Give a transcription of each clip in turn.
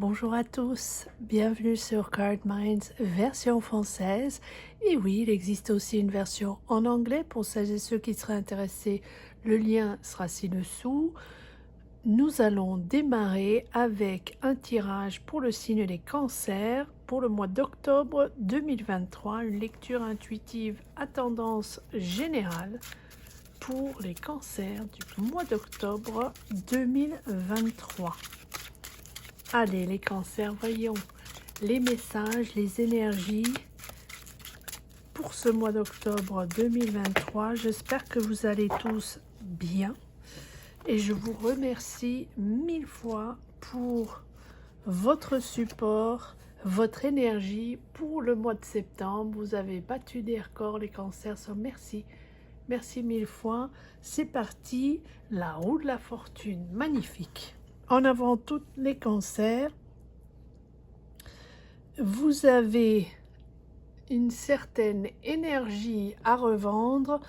Bonjour à tous, bienvenue sur Card Minds version française. Et oui, il existe aussi une version en anglais pour celles et ceux qui seraient intéressés. Le lien sera ci-dessous. Nous allons démarrer avec un tirage pour le signe des cancers pour le mois d'octobre 2023, une lecture intuitive à tendance générale pour les cancers du mois d'octobre 2023. Allez, les cancers, voyons les messages, les énergies pour ce mois d'octobre 2023. J'espère que vous allez tous bien et je vous remercie 1000 fois pour votre support, votre énergie pour le mois de septembre. Vous avez battu des records, les cancers, merci. Merci 1000 fois. C'est parti, la roue de la fortune, magnifique. En avant tous les cancers, vous avez une certaine énergie à revendre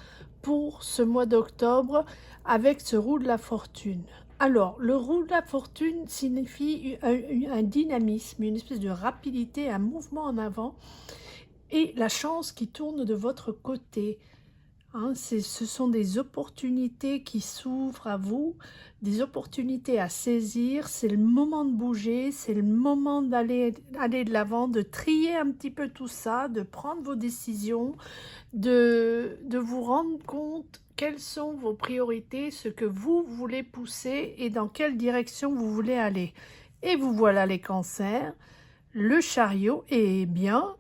pour ce mois d'octobre avec ce roue de la fortune. Alors, le roue de la fortune signifie un dynamisme, une espèce de rapidité, un mouvement en avant et la chance qui tourne de votre côté. Ce sont des opportunités qui s'ouvrent à vous, des opportunités à saisir. C'est le moment de bouger, c'est le moment d'aller de l'avant, de trier un petit peu tout ça, de prendre vos décisions, de vous rendre compte quelles sont vos priorités, ce que vous voulez pousser et dans quelle direction vous voulez aller. Et vous voilà les cancers, le chariot est bien.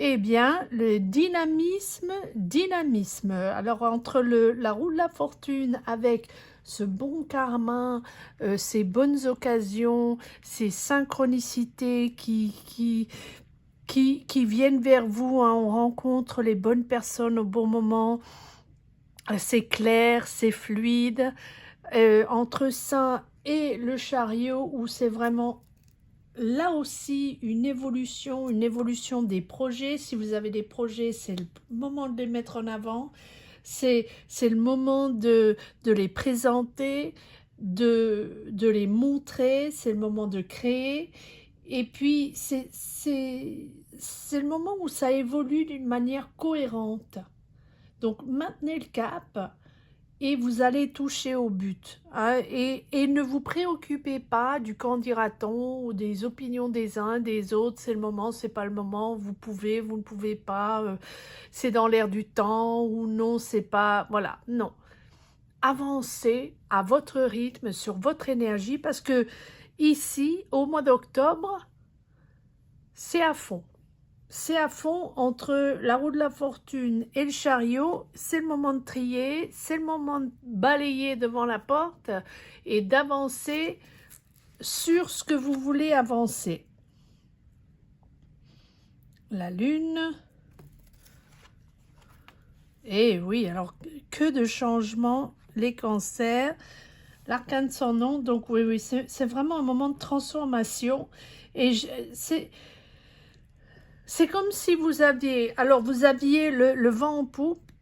Eh bien, le dynamisme. Alors, entre la roue de la fortune avec ce bon karma, ces bonnes occasions, ces synchronicités qui viennent vers vous, on rencontre les bonnes personnes au bon moment, c'est clair, c'est fluide. Entre ça et le chariot, où c'est vraiment là aussi une évolution des projets. Si vous avez des projets, c'est le moment de les mettre en avant, c'est le moment de les présenter, de les montrer, c'est le moment de créer, et puis c'est le moment où ça évolue d'une manière cohérente. Donc maintenez le cap et vous allez toucher au but. Et ne vous préoccupez pas du qu'en dira-t-on ou des opinions des uns, des autres. C'est le moment, c'est pas le moment, vous pouvez, vous ne pouvez pas, c'est dans l'air du temps ou non, c'est pas... Voilà, non. Avancez à votre rythme, sur votre énergie, parce que ici, au mois d'octobre, c'est à fond. C'est à fond entre la roue de la fortune et le chariot. C'est le moment de trier, c'est le moment de balayer devant la porte et d'avancer sur ce que vous voulez avancer. La lune. Et oui, alors que de changements, les cancers, l'arcane sans nom. Donc oui, c'est vraiment un moment de transformation. Et c'est comme si vous aviez, alors vous aviez le vent en poupe,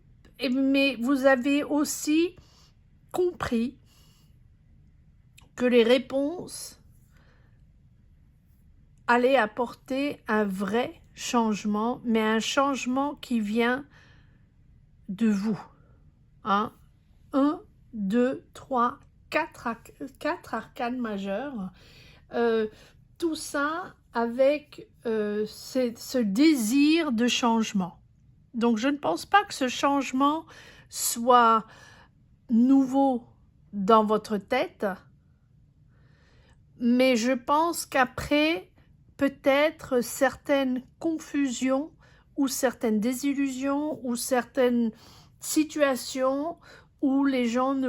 mais vous avez aussi compris que les réponses allaient apporter un vrai changement, mais un changement qui vient de vous. 1, 2, 3, 4 arcanes majeures. Tout ça avec ce désir de changement. Donc je ne pense pas que ce changement soit nouveau dans votre tête, mais je pense qu'après peut-être certaines confusions ou certaines désillusions ou certaines situations où les gens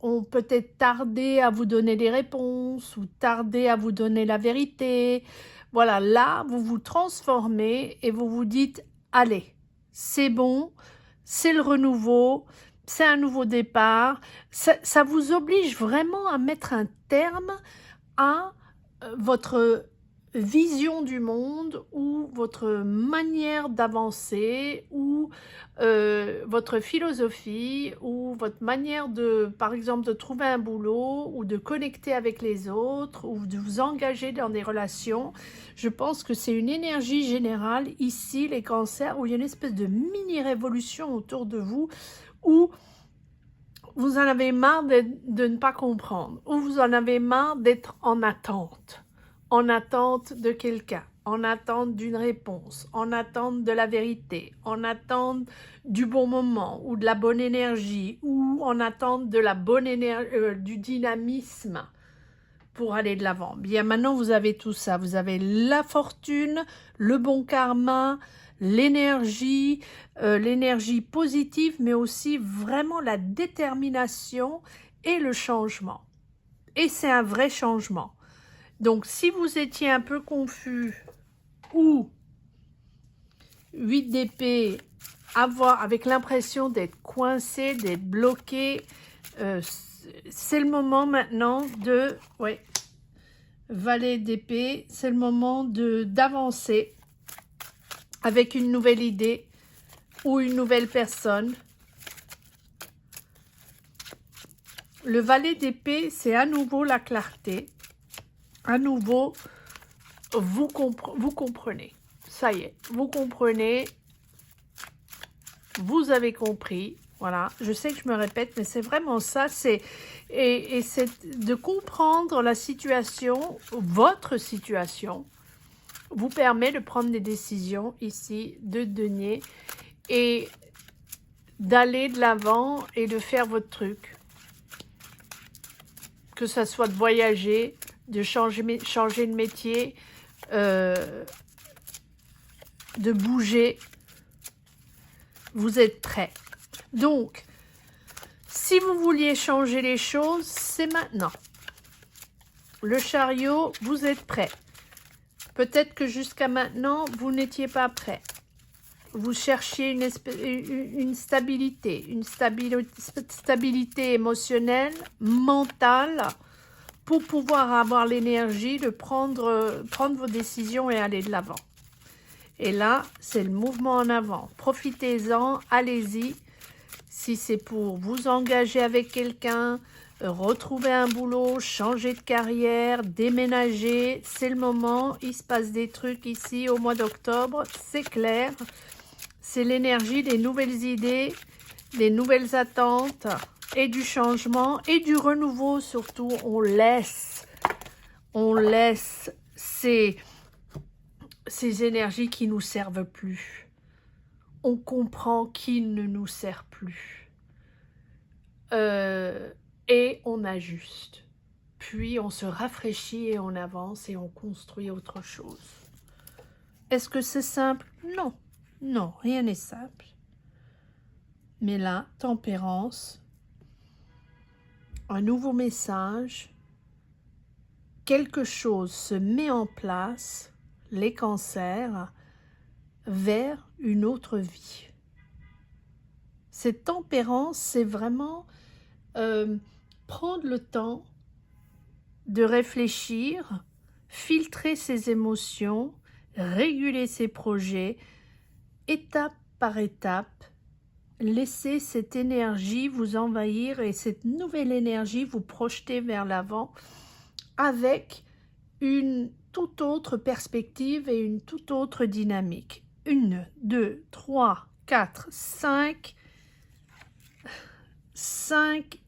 ont peut-être tardé à vous donner des réponses ou tardé à vous donner la vérité. Voilà, là, vous vous transformez et vous vous dites « Allez, c'est bon, c'est le renouveau, c'est un nouveau départ ». Ça vous oblige vraiment à mettre un terme à votre vision du monde ou votre manière d'avancer ou votre philosophie ou votre manière de, par exemple, de trouver un boulot ou de connecter avec les autres ou de vous engager dans des relations. Je pense que c'est une énergie générale ici, les cancers, où il y a une espèce de mini-révolution autour de vous où vous en avez marre de ne pas comprendre, ou vous en avez marre d'être en attente de quelqu'un, en attente d'une réponse, en attente de la vérité, en attente du bon moment ou de la bonne énergie, ou en attente de la bonne énergie, du dynamisme pour aller de l'avant. Bien, maintenant vous avez tout ça, vous avez la fortune, le bon karma, l'énergie positive, mais aussi vraiment la détermination et le changement. Et c'est un vrai changement. Donc, si vous étiez un peu confus ou 8 d'épée, avec l'impression d'être coincé, d'être bloqué, c'est le moment maintenant de... Ouais, valet d'épée, c'est le moment d'avancer avec une nouvelle idée ou une nouvelle personne. Le valet d'épée, c'est à nouveau la clarté. À nouveau, vous comprenez. Ça y est, vous comprenez. Vous avez compris. Voilà, je sais que je me répète, mais c'est vraiment ça. C'est de comprendre la situation, votre situation, vous permet de prendre des décisions ici, de denier, et d'aller de l'avant et de faire votre truc. Que ça soit de voyager, de changer de métier, de bouger, vous êtes prêts. Donc, si vous vouliez changer les choses, c'est maintenant. Le chariot, vous êtes prêts. Peut-être que jusqu'à maintenant, vous n'étiez pas prêts. Vous cherchiez une stabilité, stabilité émotionnelle, mentale, pour pouvoir avoir l'énergie de prendre vos décisions et aller de l'avant. Et là, c'est le mouvement en avant. Profitez-en, allez-y. Si c'est pour vous engager avec quelqu'un, retrouver un boulot, changer de carrière, déménager, c'est le moment. Il se passe des trucs ici au mois d'octobre, c'est clair. C'est l'énergie des nouvelles idées, des nouvelles attentes et du changement et du renouveau surtout. On laisse ces énergies qui ne nous servent plus. On comprend qu'ils ne nous servent plus. Et on ajuste. Puis on se rafraîchit et on avance et on construit autre chose. Est-ce que c'est simple? Non. Non, rien n'est simple. Mais là, tempérance, un nouveau message, quelque chose se met en place, les cancers, vers une autre vie. Cette tempérance, c'est vraiment prendre le temps de réfléchir, filtrer ses émotions, réguler ses projets, étape par étape, laissez cette énergie vous envahir et cette nouvelle énergie vous projeter vers l'avant avec une toute autre perspective et une toute autre dynamique. 1, 2, 3, 4, 5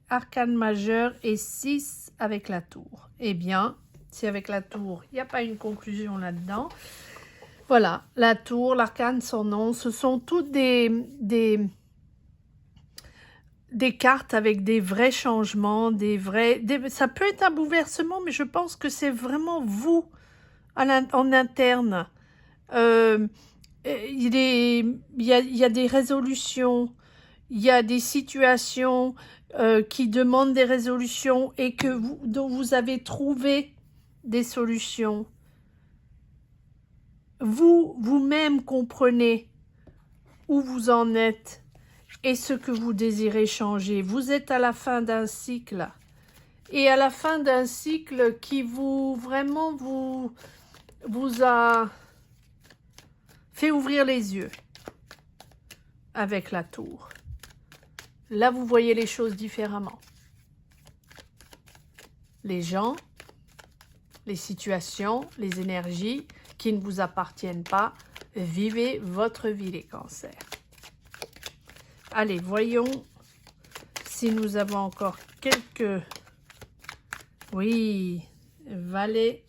arcanes majeures et 6 avec la tour. Eh bien, si avec la tour, il n'y a pas une conclusion là-dedans. Voilà, la tour, l'arcane sans nom, ce sont toutes des cartes avec des vrais changements, ça peut être un bouleversement, mais je pense que c'est vraiment vous en interne. Il y a des résolutions, il y a des situations qui demandent des résolutions et dont vous avez trouvé des solutions. Vous-même comprenez où vous en êtes et ce que vous désirez changer. Vous êtes à la fin d'un cycle. Et à la fin d'un cycle qui vous vous a fait ouvrir les yeux avec la tour. Là, vous voyez les choses différemment. Les gens, les situations, les énergies qui ne vous appartiennent pas. Vivez votre vie, les cancers. Allez, voyons si nous avons encore quelques... Oui, valet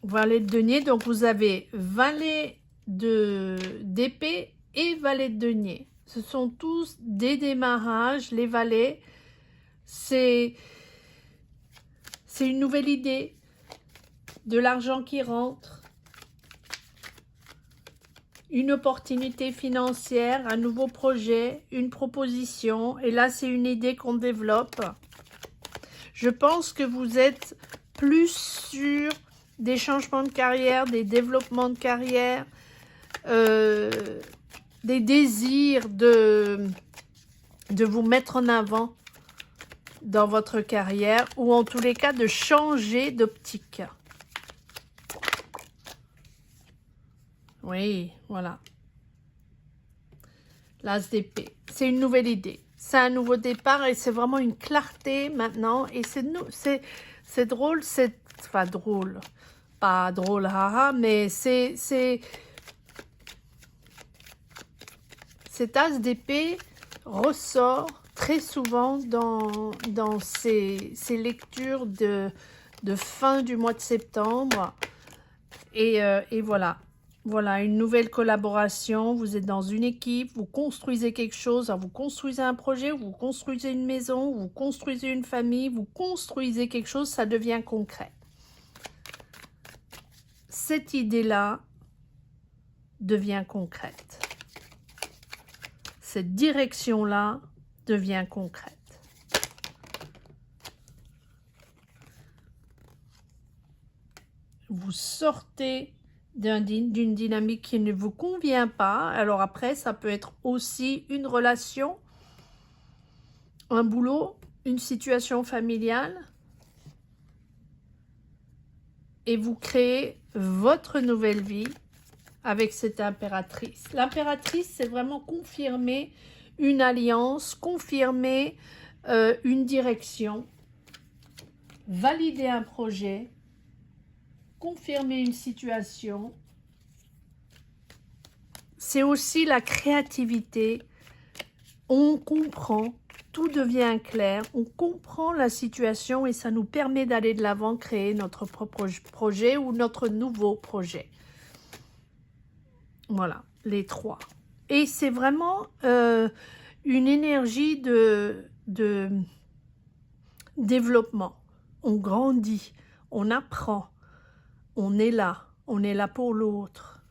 de denier. Donc, vous avez valet d'épée et valet de denier. Ce sont tous des démarrages. Les valets, c'est une nouvelle idée, de l'argent qui rentre, une opportunité financière, un nouveau projet, une proposition. Et là, c'est une idée qu'on développe. Je pense que vous êtes plus sur des changements de carrière, des développements de carrière, des désirs de vous mettre en avant dans votre carrière, ou en tous les cas de changer d'optique. Oui, voilà. L'as d'épée. C'est une nouvelle idée. C'est un nouveau départ et c'est vraiment une clarté maintenant. Et c'est drôle, enfin drôle. Pas drôle, haha, mais cet as d'épée ressort très souvent dans ces lectures de fin du mois de septembre. Et voilà. Voilà, une nouvelle collaboration. Vous êtes dans une équipe, vous construisez quelque chose. Alors, vous construisez un projet, vous construisez une maison, vous construisez une famille, vous construisez quelque chose, ça devient concret. Cette idée-là devient concrète. Cette direction-là devient concrète. Vous sortez d'une dynamique qui ne vous convient pas. Alors après, ça peut être aussi une relation, un boulot, une situation familiale. Et vous créez votre nouvelle vie avec cette impératrice. L'impératrice, c'est vraiment confirmer une alliance, confirmer une direction, valider un projet, confirmer une situation. C'est aussi la créativité. On comprend, tout devient clair, on comprend la situation et ça nous permet d'aller de l'avant, créer notre propre projet ou notre nouveau projet. Voilà, les trois. Et c'est vraiment une énergie de développement. On grandit, on apprend. On est là pour l'autre.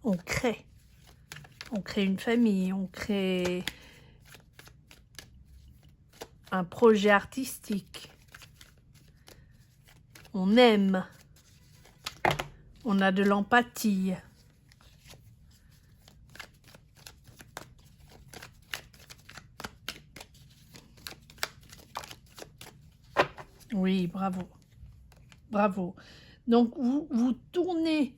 On crée une famille, on crée un projet artistique. On aime, on a de l'empathie. Oui, bravo, bravo. Donc, vous tournez,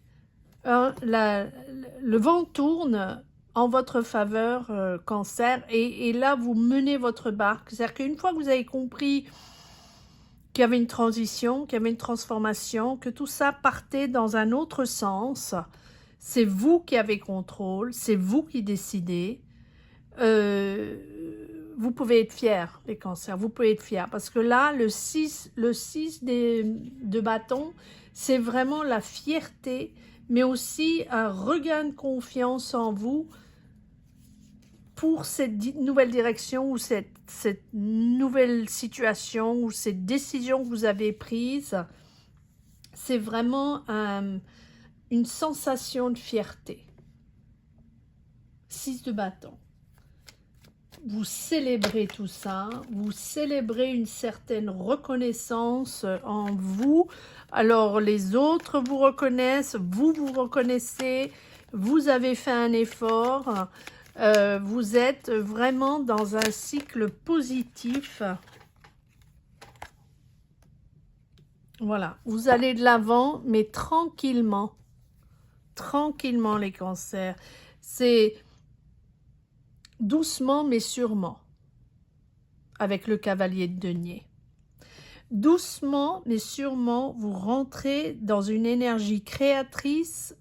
hein, le vent tourne en votre faveur, Cancer, et là, vous menez votre barque. C'est-à-dire qu'une fois que vous avez compris qu'il y avait une transition, qu'il y avait une transformation, que tout ça partait dans un autre sens, c'est vous qui avez contrôle, c'est vous qui décidez. Vous pouvez être fiers, les cancers, vous pouvez être fiers. Parce que là, le 6 de bâton, c'est vraiment la fierté, mais aussi un regain de confiance en vous pour cette nouvelle direction ou cette nouvelle situation ou cette décision que vous avez prise. C'est vraiment une sensation de fierté. 6 de bâton. Vous célébrez tout ça, vous célébrez une certaine reconnaissance en vous. Alors les autres vous reconnaissent, vous vous reconnaissez, vous avez fait un effort, vous êtes vraiment dans un cycle positif. Voilà, vous allez de l'avant, mais tranquillement. Tranquillement, les cancers. C'est doucement, mais sûrement, avec le cavalier de denier. Doucement, mais sûrement, vous rentrez dans une énergie créatrice.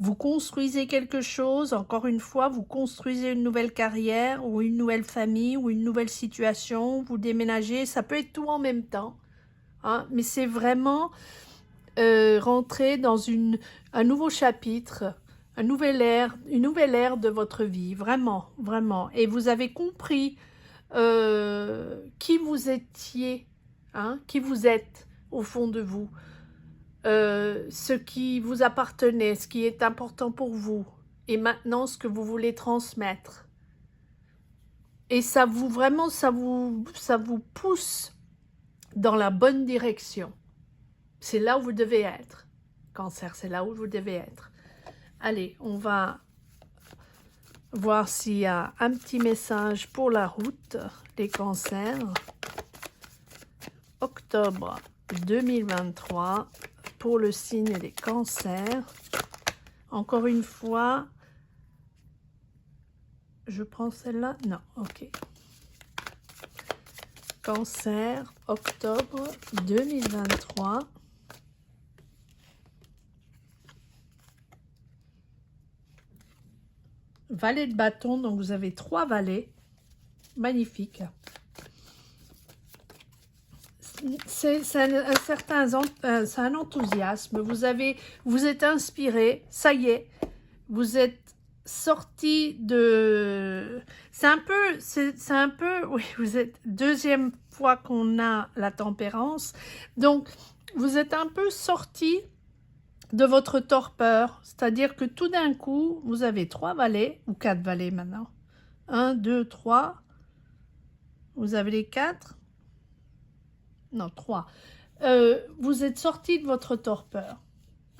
Vous construisez quelque chose, encore une fois, vous construisez une nouvelle carrière ou une nouvelle famille ou une nouvelle situation, vous déménagez, ça peut être tout en même temps, hein, mais c'est vraiment rentrer dans un nouveau chapitre, une nouvelle ère de votre vie, vraiment, vraiment. Et vous avez compris qui vous étiez, hein, qui vous êtes au fond de vous, ce qui vous appartenait, ce qui est important pour vous, et maintenant ce que vous voulez transmettre. Et ça vous, vraiment, ça vous pousse dans la bonne direction. C'est là où vous devez être. Cancer, c'est là où vous devez être. Allez, on va voir s'il y a un petit message pour la route des cancers. Octobre 2023 pour le signe des cancers. Encore une fois, je prends celle-là. Non, ok. Cancer, octobre 2023. Valet de bâton, donc vous avez 3 valets. Magnifique. C'est un enthousiasme. Vous êtes inspiré. Ça y est, vous êtes sorti de. C'est un peu. Oui, vous êtes deuxième fois qu'on a la tempérance. Donc, vous êtes un peu sorti de votre torpeur. C'est-à-dire que tout d'un coup, vous avez 3 valets ou 4 valets maintenant. 1, 2, 3. Vous avez les 4. Non, 3. Vous êtes sorti de votre torpeur.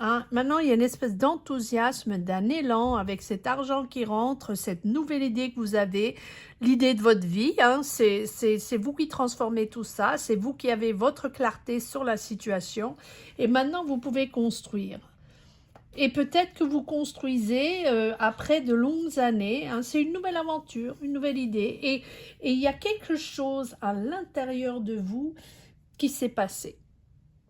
Hein? Maintenant, il y a une espèce d'enthousiasme, d'un élan avec cet argent qui rentre, cette nouvelle idée que vous avez, l'idée de votre vie. Hein? C'est vous qui transformez tout ça, c'est vous qui avez votre clarté sur la situation. Et maintenant, vous pouvez construire. Et peut-être que vous construisez après de longues années. Hein? C'est une nouvelle aventure, une nouvelle idée. Et il y a quelque chose à l'intérieur de vous qui s'est passé.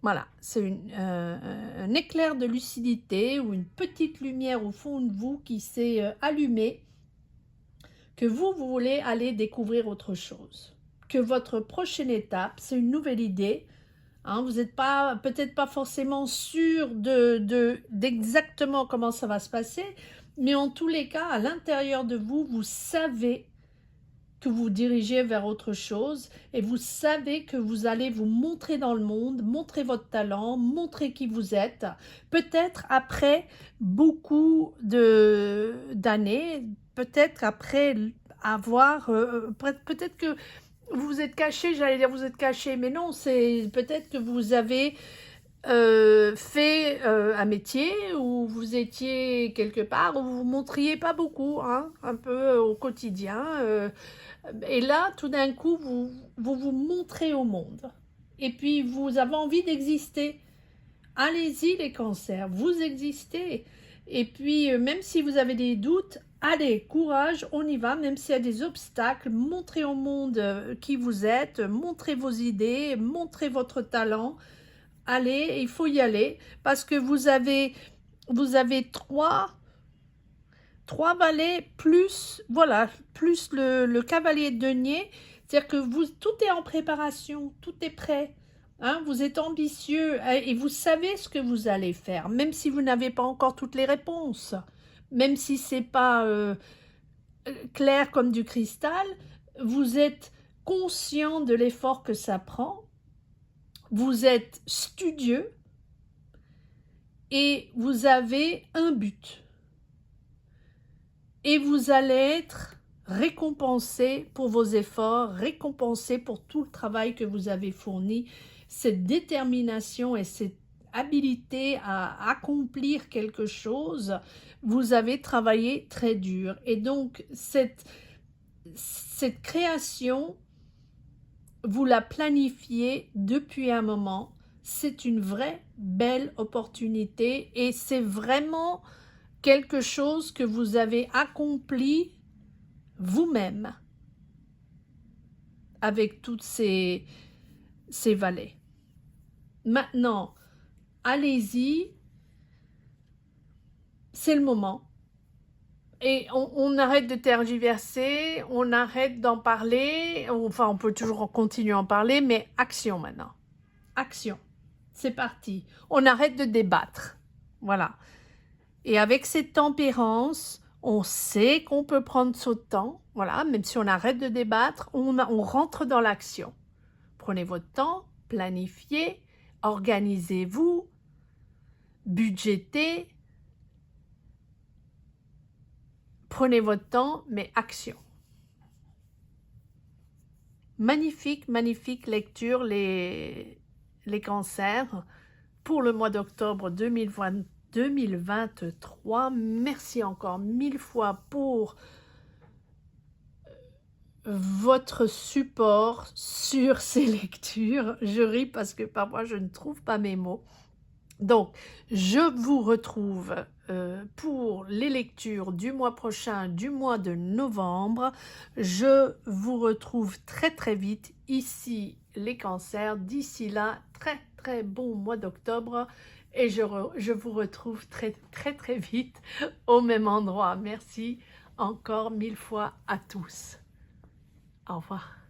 Voilà, c'est un éclair de lucidité ou une petite lumière au fond de vous qui s'est allumée, que vous voulez aller découvrir autre chose. Que votre prochaine étape, c'est une nouvelle idée. Hein, vous n'êtes peut-être pas forcément sûr d'exactement comment ça va se passer, mais en tous les cas, à l'intérieur de vous, vous savez que vous dirigez vers autre chose et vous savez que vous allez vous montrer dans le monde, montrer votre talent, montrer qui vous êtes. Peut-être après beaucoup d'années, peut-être après avoir, peut-être que vous vous êtes caché, j'allais dire vous êtes caché, mais non, c'est peut-être que vous avez fait un métier où vous étiez quelque part où vous vous montriez pas beaucoup, hein, un peu au quotidien. Et là, tout d'un coup, vous montrez au monde. Et puis, vous avez envie d'exister. Allez-y, les cancers, vous existez. Et puis, même si vous avez des doutes, allez, courage, on y va, même s'il y a des obstacles, montrez au monde qui vous êtes, montrez vos idées, montrez votre talent. Allez, il faut y aller, parce que vous avez 3 valets plus, voilà, plus le cavalier de denier, c'est-à-dire que tout est en préparation, tout est prêt. Hein, vous êtes ambitieux et vous savez ce que vous allez faire, même si vous n'avez pas encore toutes les réponses, même si ce n'est pas clair comme du cristal, vous êtes conscient de l'effort que ça prend, vous êtes studieux et vous avez un but. Et vous allez être récompensé pour vos efforts, récompensé pour tout le travail que vous avez fourni, cette détermination et cette habilité à accomplir quelque chose, vous avez travaillé très dur. Et donc, cette création, vous la planifiez depuis un moment. c'est une vraie belle opportunité et c'est vraiment quelque chose que vous avez accompli vous-même avec toutes ces valets. Maintenant, allez-y, c'est le moment. Et on arrête de tergiverser, on arrête d'en parler, enfin on peut toujours continuer à en parler, mais action maintenant. Action. C'est parti. On arrête de débattre. Voilà. Et avec cette tempérance, on sait qu'on peut prendre son temps. Voilà, même si on arrête de débattre, on rentre dans l'action. Prenez votre temps, planifiez, organisez-vous, budgétez. Prenez votre temps, mais action. Magnifique, magnifique lecture, les cancers, pour le mois d'octobre 2023. Merci encore 1000 fois pour votre support sur ces lectures. Je ris parce que parfois je ne trouve pas mes mots. Donc, je vous retrouve pour les lectures du mois prochain, du mois de novembre. Je vous retrouve très très vite ici, les cancers. D'ici là, très très bon mois d'octobre et je vous retrouve très très très vite au même endroit. Merci encore 1000 fois à tous. Au revoir.